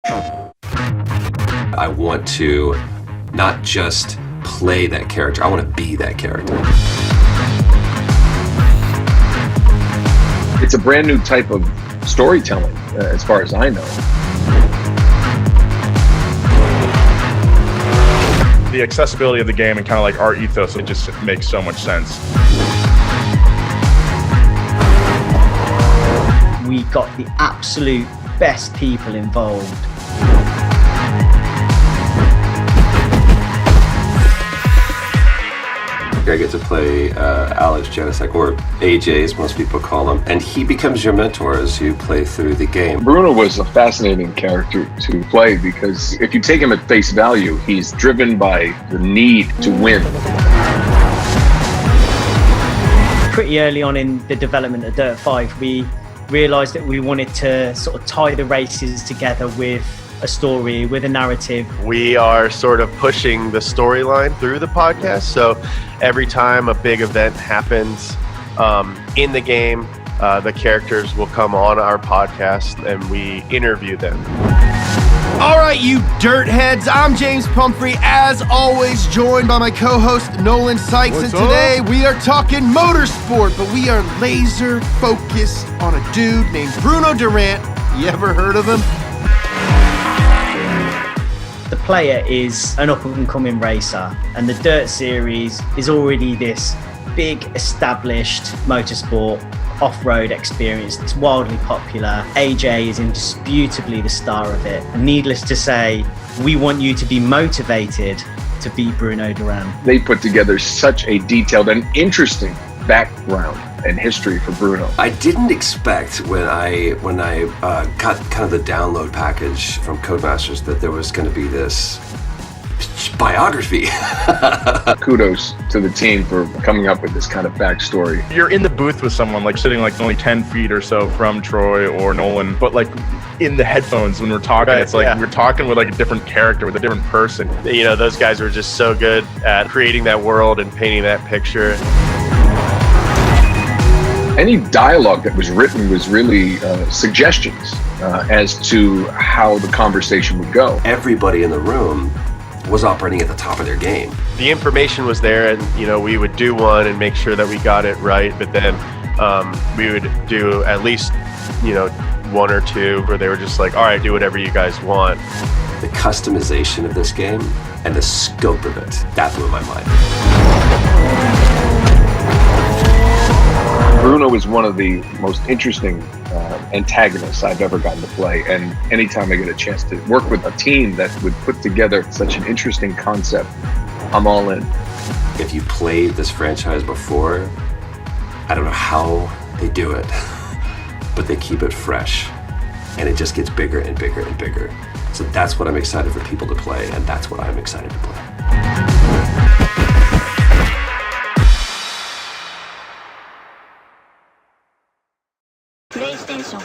I want to not just play that character, I want to be that character. It's a brand new type of storytelling, as far as I know. The accessibility of the game and kind of like our ethos, it just makes so much sense. We got the absolute best people involved. I get to play Alex Janicek, or AJ as most people call him, and he becomes your mentor as you play through the game. Bruno was a fascinating character to play because if you take him at face value, he's driven by the need to win. Pretty early on in the development of Dirt 5, we realised that we wanted to sort of tie the races together with a story, with a narrative. We are sort of pushing the storyline through the podcast, so every time a big event happens in the game, the characters will come on our podcast and we interview them. All right, you dirt heads, I'm James Pumphrey, as always joined by my co-host Nolan Sykes. What's and today we are talking motorsport, but we are laser focused on a dude named Bruno Durant. You ever heard of him? The player is an up-and-coming racer, and the Dirt series is already this big established motorsport off-road experience that's wildly popular. AJ is indisputably the star of it, and needless to say, we want you to be motivated to beat Bruno Durant. They put together such a detailed and interesting background and history for Bruno. I didn't expect when I got kind of the download package from Codemasters that there was going to be this biography. Kudos to the team for coming up with this kind of backstory. You're in the booth with someone, like sitting like only 10 feet or so from Troy or Nolan, but like in the headphones when we're talking, Right, it's like yeah. we're talking with like a different character, with a different person. You know, those guys were just so good at creating that world and painting that picture. Any dialogue that was written was really suggestions as to how the conversation would go. Everybody in the room was operating at the top of their game. The information was there, and you know, we would do one and make sure that we got it right, but then we would do at least, you know, one or two where they were just like, all right, do whatever you guys want. The customization of this game and the scope of it, that blew my mind. Bruno is one of the most interesting antagonists I've ever gotten to play, and anytime I get a chance to work with a team that would put together such an interesting concept, I'm all in. If you played this franchise before, I don't know how they do it, but they keep it fresh, and it just gets bigger and bigger and bigger. So that's what I'm excited for people to play, and that's what I'm excited to play. PlayStation